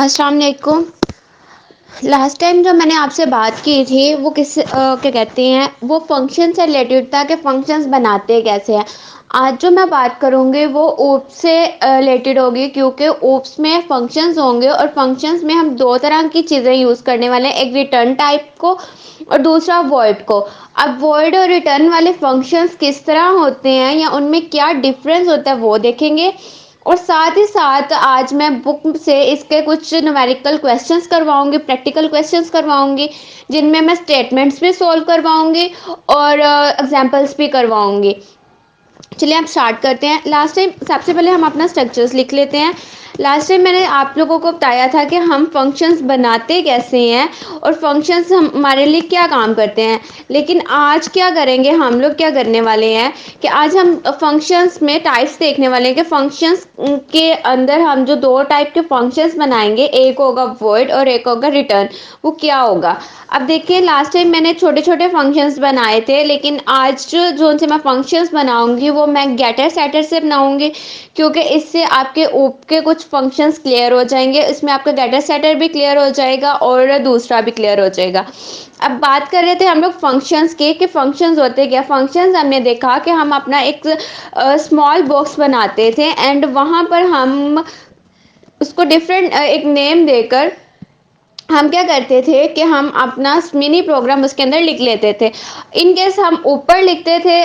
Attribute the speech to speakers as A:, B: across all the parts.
A: अस्सलाम वालेकुम। Last time जो मैंने आपसे बात की थी वो क्या कहते हैं वो फंक्शन से रिलेटेड था कि फंक्शंस बनाते कैसे हैं। आज जो मैं बात करूँगी वो ओप्स से रिलेटेड होगी, क्योंकि ओप्स में फंक्शंस होंगे और फंक्शंस में हम दो तरह की चीज़ें यूज़ करने वाले हैं, एक रिटर्न टाइप को और दूसरा वॉइड को। अब वॉइड और रिटर्न वाले फंक्शंस किस तरह होते हैं या उनमें क्या डिफरेंस होता है वो देखेंगे। और साथ ही साथ आज मैं बुक से इसके कुछ न्यूमेरिकल क्वेश्चंस करवाऊंगी, प्रैक्टिकल क्वेश्चंस करवाऊंगी, जिनमें मैं स्टेटमेंट्स भी सॉल्व करवाऊंगी और एग्जांपल्स भी करवाऊंगी। चलिए आप स्टार्ट करते हैं। लास्ट टाइम सबसे पहले हम अपना स्ट्रक्चर्स लिख लेते हैं। लास्ट टाइम मैंने आप लोगों को बताया था कि हम फंक्शंस बनाते कैसे हैं और फंक्शंस हमारे लिए क्या काम करते हैं। लेकिन आज क्या करेंगे, हम लोग क्या करने वाले हैं कि आज हम फंक्शंस में टाइप्स देखने वाले हैं कि फंक्शंस के अंदर हम जो दो टाइप के फंक्शंस बनाएंगे, एक होगा वॉइड और एक होगा रिटर्न, वो क्या होगा। अब देखिए लास्ट टाइम मैंने छोटे छोटे फंक्शंस बनाए थे, लेकिन आज जो से मैं फंक्शंस बनाऊंगी वो मैं गेटर सेटर से बनाऊंगी, क्योंकि इससे आपके ओप के कुछ फंक्शंस क्लियर हो जाएंगे। इसमें आपका गेटर सेटर भी क्लियर हो जाएगा और दूसरा भी क्लियर हो जाएगा। अब बात कर रहे थे हम लोग फंक्शंस के कि फंक्शंस होते क्या। फंक्शंस हमने देखा कि हम अपना एक स्मॉल बॉक्स बनाते थे एंड वहां पर हम उसको डिफरेंट एक नेम देकर हम क्या करते थे कि हम अपना मिनी प्रोग्राम उसके अंदर लिख लेते थे। इन केस हम ऊपर लिखते थे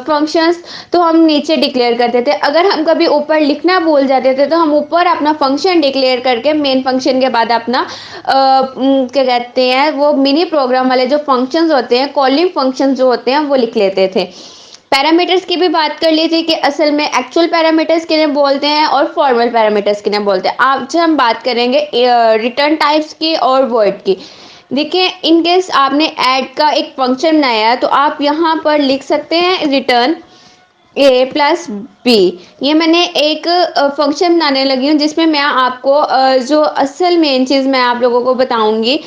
A: फंक्शंस, तो हम नीचे डिक्लेयर करते थे। अगर हम कभी ऊपर लिखना भूल जाते थे तो हम ऊपर अपना फंक्शन डिक्लेयर करके मेन फंक्शन के बाद अपना क्या कहते हैं वो मिनी प्रोग्राम वाले जो फंक्शंस होते हैं, कॉलिंग फंक्शंस जो होते हैं, वो लिख लेते थे। पैरामीटर्स की भी बात कर ली थी कि असल में एक्चुअल पैरामीटर्स किन्हें बोलते हैं और फॉर्मल पैरामीटर्स किन्हें बोलते हैं। आज हम बात करेंगे रिटर्न टाइप्स की और वॉइड की। देखिए इन केस आपने ऐड का एक फंक्शन बनाया है तो आप यहाँ पर लिख सकते हैं रिटर्न ए प्लस बी। ये मैंने एक फंक्शन बनाने लगी हूँ जिसमें मैं आपको जो असल मेन चीज़ मैं आप लोगों को बताऊंगी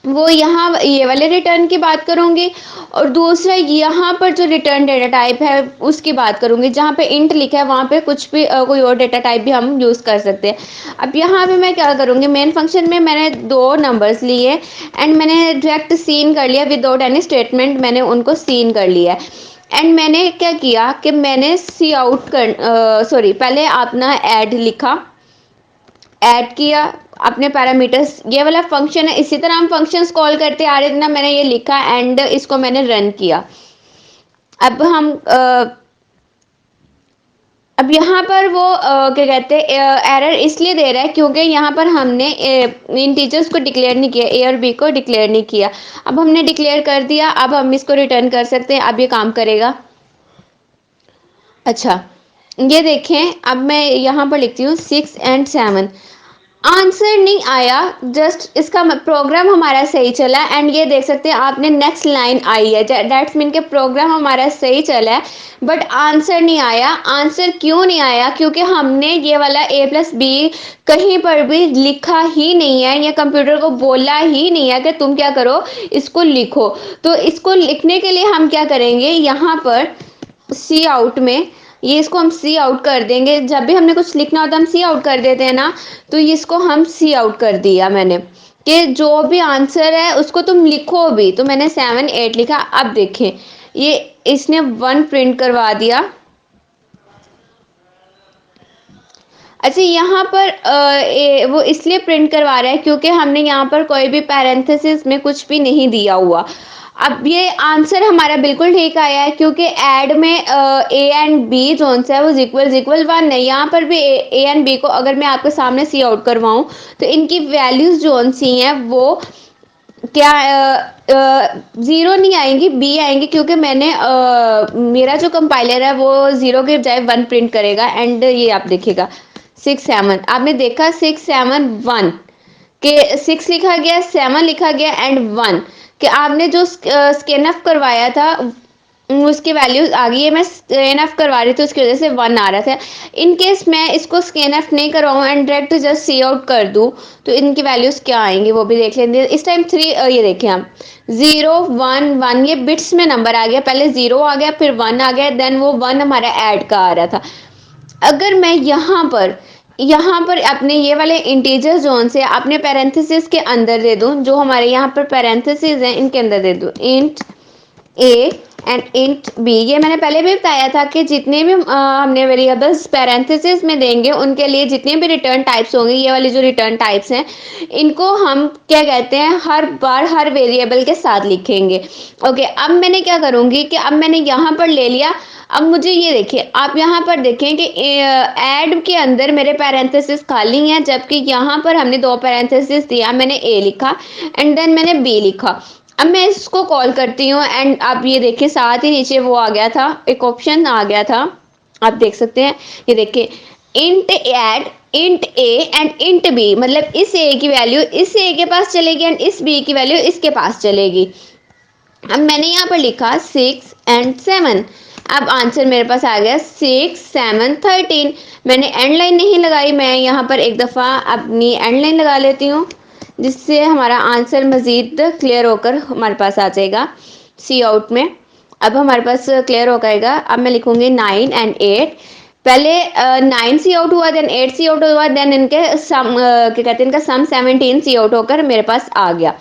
A: वो यहाँ ये वाले रिटर्न की बात करूंगी, और दूसरा यहाँ पर जो रिटर्न डेटा टाइप है उसकी बात करूंगी। जहाँ पे इंट लिखा है वहाँ पे कुछ भी कोई और डेटा टाइप भी हम यूज़ कर सकते हैं। अब यहाँ पे मैं क्या करूँगी, मेन फंक्शन में मैंने दो नंबर्स लिए एंड मैंने डायरेक्ट सीन कर लिया विदाउट एनी स्टेटमेंट, मैंने उनको सीन कर लिया। एंड मैंने क्या किया कि मैंने सी आउट पहले अपना ऐड लिखा, ऐड किया अपने पैरामीटर्स। ये वाला फंक्शन है, इसी तरह हम फंक्शंस कॉल करते आ रहे थे ना। मैंने ये लिखा एंड इसको मैंने रन किया। अब हम अब यहाँ पर वो क्या कहते हैं एरर इसलिए दे रहा है क्योंकि यहाँ पर हमने इन टीचर्स को डिक्लेयर नहीं किया, ए और बी को डिक्लेयर नहीं किया। अब हमने डिक्लेयर कर दिया, अब हम इसको रिटर्न कर सकते हैं। अब ये काम करेगा। अच्छा ये देखें, अब मैं यहाँ पर लिखती हूँ 6 एंड 7, आंसर नहीं आया। जस्ट इसका प्रोग्राम हमारा सही चला एंड ये देख सकते हैं आपने नेक्स्ट लाइन आई है, दैट्स मीन के प्रोग्राम हमारा सही चला है बट आंसर नहीं आया। आंसर क्यों नहीं आया, क्योंकि हमने ये वाला a प्लस बी कहीं पर भी लिखा ही नहीं है, या कंप्यूटर को बोला ही नहीं है कि तुम क्या करो इसको लिखो। तो इसको लिखने के लिए हम क्या करेंगे, यहाँ पर सी आउट में ये इसको हम सी आउट कर देंगे। जब भी हमने कुछ लिखना होता है हम सी आउट कर देते हैं ना, तो इसको हम सी आउट कर दिया मैंने कि जो भी आंसर है उसको तुम लिखो भी। तो मैंने 7 8 लिखा। अब देखें ये इसने 1 प्रिंट करवा दिया। अच्छा यहाँ पर वो इसलिए प्रिंट करवा रहा है क्योंकि हमने यहाँ पर कोई भी पैरेंथेसिस में कुछ भी नहीं दिया हुआ। अब ये आंसर हमारा बिल्कुल ठीक आया है क्योंकि ऐड में ए एंड बी जो है वो इक्वल 1 है। यहाँ पर भी ए एंड बी को अगर मैं आपके सामने सी आउट करवाऊँ तो इनकी वैल्यूज जो सी हैं वो क्या ज़ीरो नहीं आएंगी, बी आएंगी, क्योंकि मैंने मेरा जो कंपाइलर है वो 0 के बजाय 1 प्रिंट करेगा। एंड ये आप देखिएगा 6 7, आपने देखा 6 7 1 के 6 लिखा गया, 7 लिखा गया एंड 1 कि आपने जो स्कैन ऑफ करवाया था उसकी वैल्यूज आ गई है। मैं स्कैन ऑफ करवा रही थी उसकी वजह से 1 आ रहा था। इन केस मैं इसको स्कैन ऑफ नहीं करवाऊँ and direct just see out कर दूँ तो इनकी वैल्यूज क्या आएंगी वो भी देख लेंगे। इस टाइम 3 ये देखें हम 0 1 1 ये बिट्स में नंबर आ गया। पहले 0 आ गया, फिर 1 आ गया, देन वो 1 हमारा ऐड का आ रहा था। अगर मैं यहाँ पर यहाँ पर अपने ये वाले इंटीजर जोन से अपने पैरेंथेसिस के अंदर दे दूं, जो हमारे यहाँ पर पैरेंथेसिस हैं इनके अंदर दे दूं int A and int B. ये मैंने पहले भी बताया था कि जितने भी हमने वेरिएबल्स पैरेंथेसिस में देंगे उनके लिए जितने भी रिटर्न टाइप्स होंगे, ये वाली जो रिटर्न टाइप्स हैं इनको हम क्या कहते हैं, हर बार हर वेरिएबल के साथ लिखेंगे। ओके, अब मैंने क्या करूंगी कि अब मैंने यहाँ पर ले लिया। अब मुझे ये देखिए, आप यहाँ पर देखें कि ऐड के अंदर मेरे पैरेंथेसिस खाली हैं, जबकि यहाँ पर हमने दो पैरेंथेसिस दिया, मैंने ए लिखा एंड देन मैंने बी लिखा। अब मैं इसको कॉल करती हूँ एंड आप ये देखिए साथ ही नीचे वो आ गया था, एक ऑप्शन आ गया था, आप देख सकते हैं। ये देखिए int add int A and int B, मतलब इस ए की वैल्यू इस ए के पास चलेगी एंड इस बी की वैल्यू इसके पास चलेगी। अब मैंने यहाँ पर लिखा 6 एंड 7। अब आंसर मेरे पास आ गया 6 7 13। मैंने एंड लाइन नहीं लगाई, मैं यहाँ पर एक दफ़ा अपनी एंड लाइन लगा लेती हूँ, जिससे हमारा आंसर मज़ीद क्लियर होकर हमारे पास आ जाएगा सी आउट में। अब हमारे पास क्लियर हो जाएगा। अब मैं लिखूंगी 9 एंड 8। पहले 9 सी आउट हुआ, देन 8 सी आउट हुआ, देन इनके सम क्या कहते हैं, इनका सम 17 सी आउट होकर मेरे पास आ गया।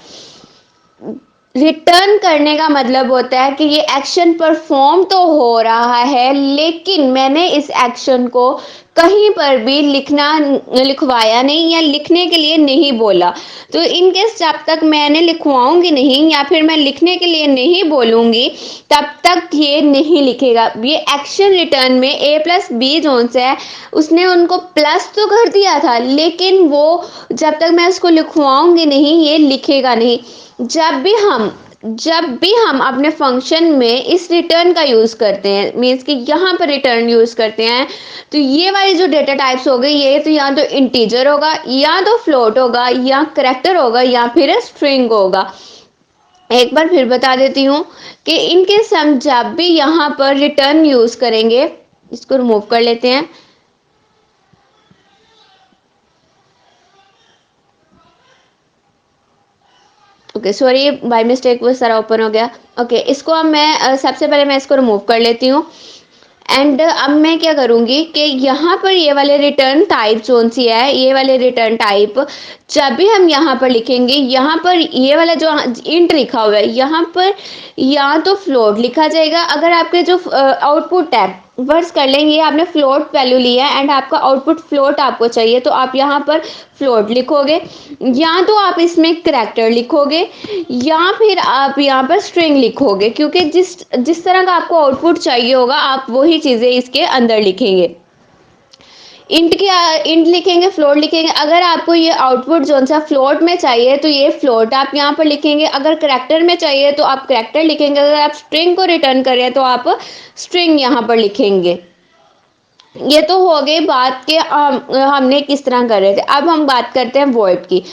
A: रिटर्न करने का मतलब होता है कि ये एक्शन परफॉर्म तो हो रहा है, लेकिन मैंने इस एक्शन को कहीं पर भी लिखवाया नहीं या लिखने के लिए नहीं बोला। तो इनकेस जब तक मैंने लिखवाऊंगी नहीं या फिर मैं लिखने के लिए नहीं बोलूंगी, तब तक ये नहीं लिखेगा। ये एक्शन रिटर्न में ए प्लस बी जोन से है, उसने उनको प्लस तो कर दिया था, लेकिन वो जब तक मैं उसको लिखवाऊंगी नहीं ये लिखेगा नहीं। जब भी हम अपने फंक्शन में इस रिटर्न का यूज करते हैं, मीन्स कि यहाँ पर रिटर्न यूज करते हैं, तो ये वाली जो डेटा टाइप्स हो गई, ये तो या तो इंटीजर होगा या तो फ्लोट होगा या करैक्टर होगा या फिर स्ट्रिंग होगा। एक बार फिर बता देती हूँ कि इनके सम जब भी यहाँ पर रिटर्न यूज करेंगे, इसको रिमूव कर लेते हैं। ओके सॉरी, बाय मिस्टेक वो सारा ओपन हो गया। ओके, इसको अब मैं सबसे पहले मैं इसको रिमूव कर लेती हूँ एंड अब मैं क्या करूँगी कि यहाँ पर ये वाले रिटर्न टाइप कौन सी है, ये वाले रिटर्न टाइप जब भी हम यहाँ पर लिखेंगे, यहाँ पर ये वाला जो इंट लिखा हुआ है यहाँ पर या तो फ्लोट लिखा जाएगा। अगर आपके जो आउटपुट है, वर्स कर लेंगे आपने फ्लोट वैल्यू लिया है एंड आपका आउटपुट फ्लोट आपको चाहिए, तो आप यहाँ पर फ्लोट लिखोगे, या तो आप इसमें करैक्टर लिखोगे या फिर आप यहाँ पर स्ट्रिंग लिखोगे, क्योंकि जिस तरह का आपको आउटपुट चाहिए होगा आप वही चीज़ें इसके अंदर लिखेंगे। इंट लिखेंगे, फ्लोट लिखेंगे। अगर आपको ये आउटपुट जो सा फ्लोट में चाहिए तो ये फ्लोट आप यहाँ पर लिखेंगे, अगर करैक्टर में चाहिए तो आप करैक्टर लिखेंगे, अगर आप स्ट्रिंग को रिटर्न कर रहे हैं तो आप स्ट्रिंग यहाँ पर लिखेंगे। ये तो हो गई बात कि हमने किस तरह कर रहे थे। अब हम बात करते हैं वॉइड की।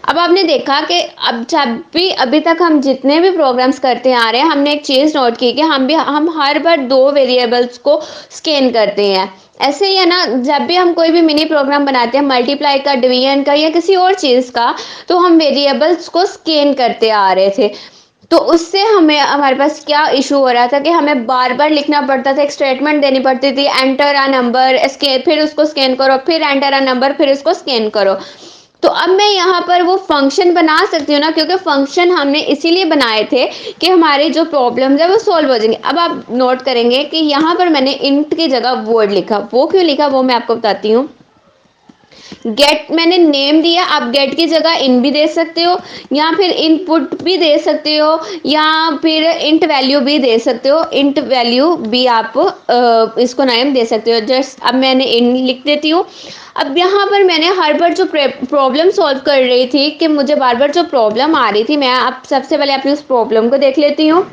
A: अब आपने देखा कि अब जब भी अभी तक हम जितने भी प्रोग्राम्स करते आ रहे हैं, हमने एक चीज़ नोट की कि हम हर बार दो वेरिएबल्स को स्कैन करते हैं। ऐसे ही है ना, जब भी हम कोई भी मिनी प्रोग्राम बनाते हैं मल्टीप्लाई का, डिवीजन का या किसी और चीज़ का, तो हम वेरिएबल्स को स्कैन करते आ रहे थे। तो उससे हमारे पास क्या इशू हो रहा था कि हमें बार बार लिखना पड़ता था, एक स्टेटमेंट देनी पड़ती थी, एंटर अ नंबर, फिर उसको स्कैन करो, फिर एंटर अ नंबर, फिर उसको स्कैन करो। तो अब मैं यहाँ पर वो फंक्शन बना सकती हूँ ना, क्योंकि फंक्शन हमने इसीलिए बनाए थे कि हमारे जो प्रॉब्लम्स है वो सॉल्व हो जाएंगे। अब आप नोट करेंगे कि यहाँ पर मैंने इंट की जगह वर्ड लिखा, वो क्यों लिखा वो मैं आपको बताती हूँ। गेट मैंने नेम दिया, आप गेट की जगह इन भी दे सकते हो या फिर इनपुट भी दे सकते हो या फिर इंट वैल्यू भी दे सकते हो, इंट वैल्यू भी आप इसको नेम दे सकते हो। जस्ट अब मैंने इन लिख देती हूँ। अब यहाँ पर मैंने हर बार जो प्रॉब्लम सॉल्व कर रही थी कि मुझे बार बार जो प्रॉब्लम आ रही थी, मैं अब सबसे पहले अपनी उस प्रॉब्लम को देख लेती हूँ।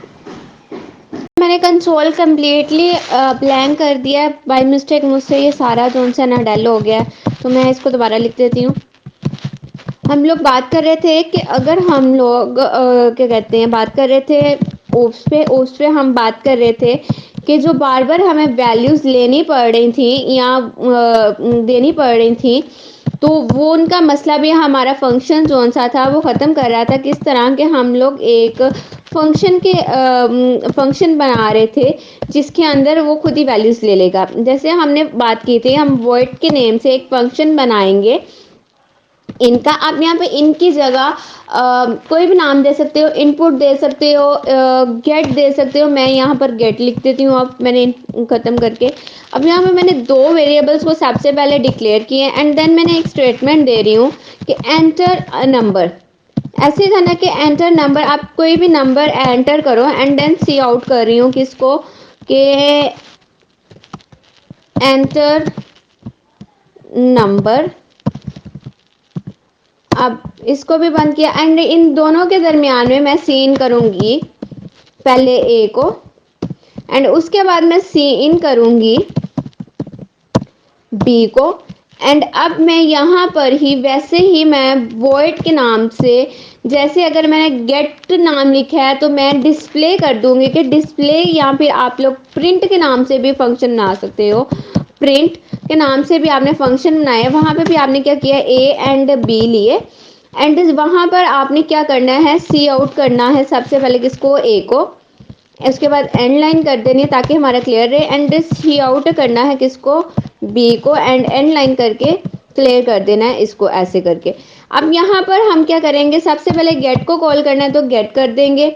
A: मैंने कंसोल कम्प्लीटली ब्लैंक कर दिया है, बाय मिस्टेक मुझसे ये सारा जो सा ना डल हो गया है, तो मैं इसको दोबारा लिख देती हूँ। हम लोग बात कर रहे थे कि अगर हम लोग क्या कहते हैं, बात कर रहे थे ओप्स पे हम बात कर रहे थे कि जो बार बार हमें वैल्यूज़ लेनी पड़ रही थी या देनी पड़ रही थी, तो वो उनका मसला भी हमारा फंक्शन जोन सा था वो ख़त्म कर रहा था, किस तरह के हम लोग एक फंक्शन बना रहे थे जिसके अंदर वो खुद ही वैल्यूज़ ले लेगा। जैसे हमने बात की थी हम वॉइड के नेम से एक फंक्शन बनाएंगे इनका। आप यहाँ पे इनकी जगह कोई भी नाम दे सकते हो, इनपुट दे सकते हो, गेट दे सकते हो। मैं यहाँ पर गेट लिख देती हूँ अब मैंने ख़त्म करके। अब यहाँ पे मैंने दो वेरिएबल्स को सबसे पहले डिक्लेयर किए एंड देन मैंने एक स्टेटमेंट दे रही हूँ कि एंटर अ नंबर। ऐसे था ना कि एंटर नंबर, आप कोई भी नंबर एंटर करो एंड देन सी आउट कर रही हूँ किसको, कि एंटर नंबर। अब इसको भी बंद किया एंड इन दोनों के दरमियान में मैं सी इन करूंगी पहले ए को एंड उसके बाद मैं सी इन करूंगी बी को। एंड अब मैं यहाँ पर ही वैसे ही मैं वॉइड के नाम से, जैसे अगर मैंने गेट नाम लिखा है तो मैं डिस्प्ले कर दूंगी कि डिस्प्ले, या फिर आप लोग प्रिंट के नाम से भी फंक्शन बना सकते हो। प्रिंट के नाम से भी आपने फंक्शन बनाया, वहाँ पे भी आपने क्या किया, ए एंड बी लिए एंड वहाँ पर आपने क्या करना है, सी आउट करना है सबसे पहले किसको, ए को। उसके बाद एंड लाइन कर देनी है ताकि हमारा क्लियर रहे एंड सी आउट करना है किसको, बी को, एंड एंड लाइन करके क्लियर कर देना है इसको ऐसे करके। अब यहाँ पर हम क्या करेंगे, सबसे पहले गेट को कॉल करना है तो गेट कर देंगे।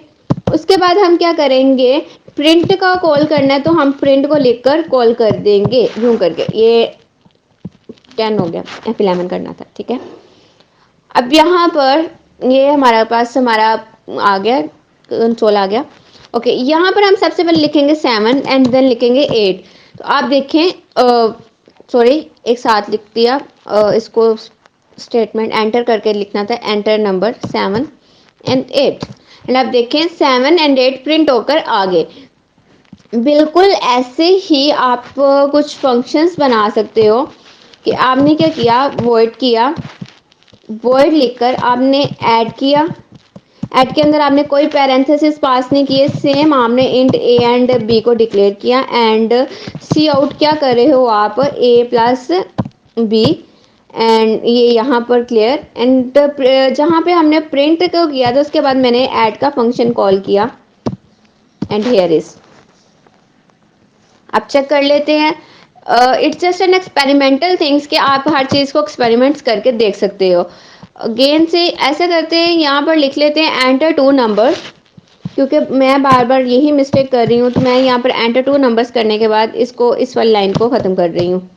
A: उसके बाद हम क्या करेंगे, प्रिंट का कॉल करना है तो हम प्रिंट को लिखकर कॉल कर देंगे यूं करके। ये 10 हो गया, F11 करना था, ठीक है। अब यहाँ पर ये हमारा पास हमारा आ गया, कंसोल आ गया। ओके, यहाँ पर हम सबसे पहले लिखेंगे 7 एंड देन लिखेंगे 8। तो आप देखें, सॉरी एक साथ लिख दिया, इसको स्टेटमेंट एंटर करके लिखना था, एंटर नंबर 7 एंड 8 एंड आप देखें 7 एंड 8 प्रिंट होकर आ गए। बिल्कुल ऐसे ही आप कुछ फंक्शंस बना सकते हो कि आपने क्या किया, वॉइड किया, वॉइड लिखकर आपने ऐड किया, ऐड के अंदर आपने कोई पैरेंथेसिस पास नहीं किए, सेम आपने इंट ए एंड बी को डिक्लेयर किया एंड सी आउट क्या कर रहे हो आप, ए प्लस बी एंड ये यहाँ पर क्लियर एंड जहाँ पे हमने प्रिंट को किया था उसके बाद मैंने ऐड का फंक्शन कॉल किया एंड हियर इज। आप चेक कर लेते हैं, it's just an experimental things कि आप हर चीज़ को एक्सपेरिमेंट्स करके देख सकते हो। अगेन से ऐसे करते हैं, यहाँ पर लिख लेते हैं एंटर 2 नंबर्स, क्योंकि मैं बार बार यही मिस्टेक कर रही हूँ तो मैं यहाँ पर एंटर 2 नंबर्स करने के बाद इसको, इस वाली लाइन को ख़त्म कर रही हूँ।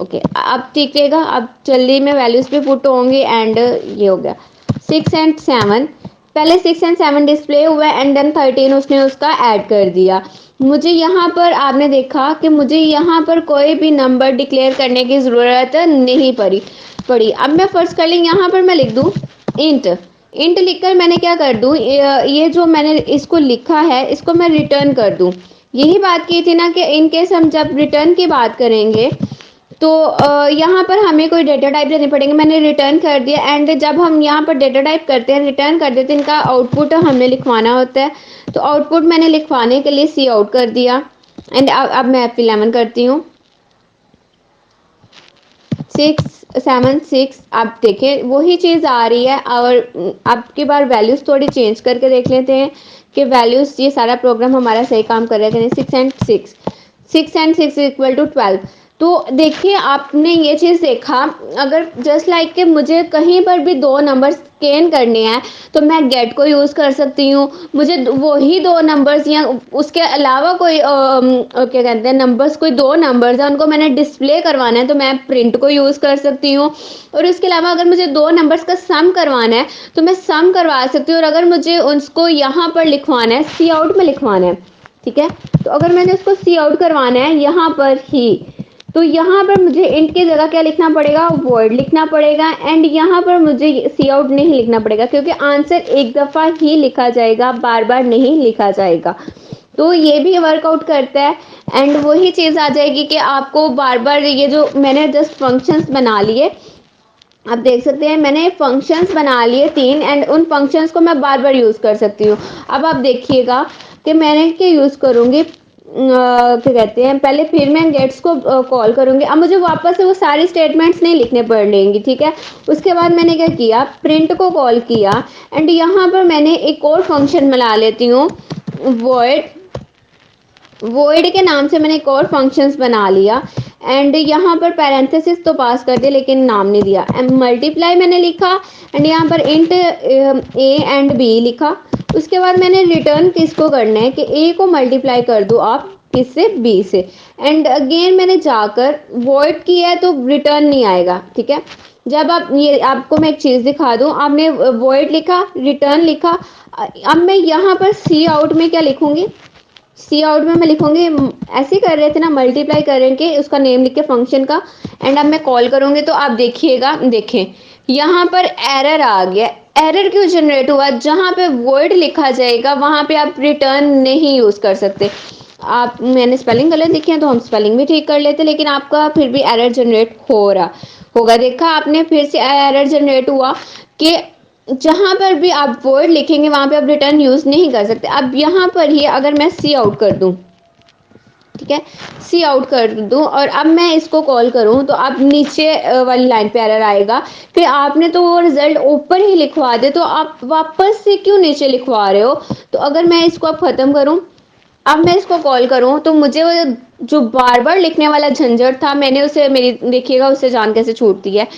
A: ओके, अब ठीक रहेगा, अब जल्दी में वैल्यूज़ भी पुट होंगी एंड ये हो गया 6 एंड 7। पहले 6 एंड 7 डिस्प्ले हुआ एंड देन 13 उसने उसका ऐड कर दिया। मुझे यहाँ पर आपने देखा कि मुझे यहाँ पर कोई भी नंबर डिक्लेयर करने की ज़रूरत नहीं पड़ी। अब मैं फर्स्ट कर लें, यहाँ पर मैं लिख दूँ इंट। इंट लिखकर मैंने क्या कर दूँ, ये जो मैंने इसको लिखा है इसको मैं रिटर्न कर दूँ। यही बात की थी ना कि इन केस हम जब रिटर्न की बात करेंगे तो यहाँ पर हमें कोई डेटा टाइप देने पड़ेंगे। मैंने रिटर्न कर दिया एंड जब हम यहाँ पर डेटा टाइप करते हैं, रिटर्न कर देते हैं, इनका आउटपुट हमें लिखवाना होता है। तो आउटपुट मैंने लिखवाने के लिए सी आउट कर दिया एंड अब मैं F11 करती हूँ। 6 7 6, आप देखें वही चीज़ आ रही है। और अब की बार वैल्यूज़ थोड़ी चेंज करके देख लेते हैं कि वैल्यूज़, ये सारा प्रोग्राम हमारा सही काम कर रहा है। 6 एंड 6 इक्वल टू 12। तो देखिए आपने ये चीज़ देखा, अगर जस्ट लाइक कि मुझे कहीं पर भी दो नंबर स्कैन करने हैं तो मैं गेट को यूज़ कर सकती हूँ। मुझे वही दो नंबर्स या उसके अलावा कोई क्या कहते हैं नंबर्स, कोई दो नंबर्स हैं उनको मैंने डिस्प्ले करवाना है तो मैं प्रिंट को यूज़ कर सकती हूँ। और इसके अलावा अगर मुझे दो नंबर्स का सम करवाना है तो मैं सम करवा सकती हूँ। और अगर मुझे उसको यहाँ पर लिखवाना है, सी आउट में लिखवाना है, ठीक है, तो अगर मैंने उसको सी आउट करवाना है यहाँ पर ही, तो यहाँ पर मुझे इंट की जगह क्या लिखना पड़ेगा, वर्ड लिखना पड़ेगा एंड यहाँ पर मुझे सी आउट नहीं लिखना पड़ेगा क्योंकि आंसर एक दफ़ा ही लिखा जाएगा, बार बार नहीं लिखा जाएगा। तो ये भी वर्कआउट करता है एंड वही चीज़ आ जाएगी कि आपको बार बार, ये जो मैंने जस्ट फंक्शंस बना लिए, आप देख सकते हैं मैंने फंक्शंस बना लिए 3 एंड उन फंक्शंस को मैं बार बार यूज़ कर सकती हूँ। अब आप देखिएगा कि मैंने क्या यूज़ करूँगी, क्या कहते हैं, पहले फिर मैं गेट्स को कॉल करूँगी। अब मुझे वापस से वो सारे स्टेटमेंट्स नहीं लिखने पड़ेंगे, ठीक है? उसके बाद मैंने क्या किया, प्रिंट को कॉल किया एंड यहाँ पर मैंने एक और फंक्शन बना लेती हूँ, वॉइड वॉइड के नाम से मैंने एक और फंक्शंस बना लिया एंड यहाँ पर पैरेंथेसिस तो पास कर दिया लेकिन नाम नहीं दिया। एंड मल्टीप्लाई मैंने लिखा एंड यहाँ पर इंट ए एंड बी लिखा। उसके बाद मैंने रिटर्न किसको करना है कि ए को मल्टीप्लाई कर दो आप किससे, बी से। एंड अगेन मैंने जाकर वॉइड किया है तो रिटर्न नहीं आएगा, ठीक है? जब आप ये, आपको मैं एक चीज दिखा दूं, आपने वॉइड लिखा, रिटर्न लिखा, अब मैं यहाँ पर सी आउट में क्या लिखूंगी, सी आउट में मैं लिखूंगी, ऐसे ही कर रहे थे ना, मल्टीप्लाई करेंगे उसका नेम लिख के फंक्शन का एंड अब मैं कॉल करूंगी तो आप देखिएगा, देखें यहाँ पर एरर आ गया। एरर क्यों जनरेट हुआ, जहां पे वर्ड लिखा जाएगा वहां पे आप रिटर्न नहीं यूज कर सकते। आप, मैंने स्पेलिंग गलत लिखी है तो हम स्पेलिंग भी ठीक कर लेते, लेकिन आपका फिर भी एरर जनरेट हो रहा होगा, देखा आपने, फिर से एरर जनरेट हुआ कि जहां पर भी आप वर्ड लिखेंगे वहां पे आप रिटर्न यूज नहीं कर सकते। अब यहाँ पर ही अगर मैं सी आउट कर दूं, ठीक है, सी आउट कर दूं और अब मैं इसको कॉल करूं तो अब नीचे वाली लाइन पे एरर आएगा कि आपने तो वो रिजल्ट ऊपर ही लिखवा दे तो आप वापस से क्यों नीचे लिखवा रहे हो। तो अगर मैं इसको अब खत्म करूं, अब मैं इसको कॉल करूं तो मुझे वो जो बार बार लिखने वाला झंझट था, मैंने उसे, मेरी देखिएगा उससे जान कैसे छूटती है।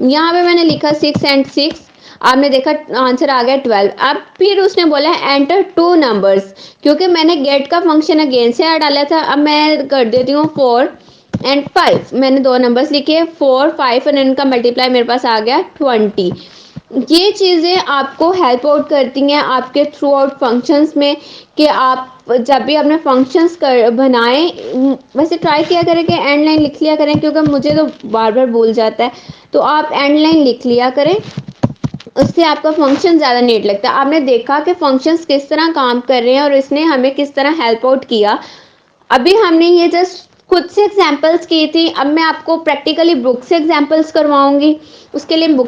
A: यहाँ पे मैंने लिखा 6 एंड 6, आपने देखा आंसर आ गया 12। अब फिर उसने बोला है एंटर टू नंबर्स, क्योंकि मैंने गेट का फंक्शन अगेन से ऐड डाला था। अब मैं कर देती हूँ 4 एंड 5, मैंने दो नंबर्स लिखे 4 5 और इनका मल्टीप्लाई मेरे पास आ गया 20। ये चीज़ें आपको हेल्प आउट करती हैं आपके थ्रू आउट फंक्शंस में कि आप जब भी अपने फंक्शंस कर बनाएं, वैसे ट्राई किया करें कि एंड लाइन लिख लिया करें, क्योंकि मुझे तो बार बार भूल जाता है, तो आप एंड लाइन लिख लिया करें, उससे आपका फंक्शन ज़्यादा नीट लगता है। आपने देखा कि फंक्शंस किस तरह काम कर रहे हैं और इसने हमें किस तरह हेल्प आउट किया। अभी हमने ये जस्ट खुद से एग्जांपल्स की थी, अब मैं आपको प्रैक्टिकली बुक से एग्जांपल्स करवाऊंगी, उसके लिए बुक्स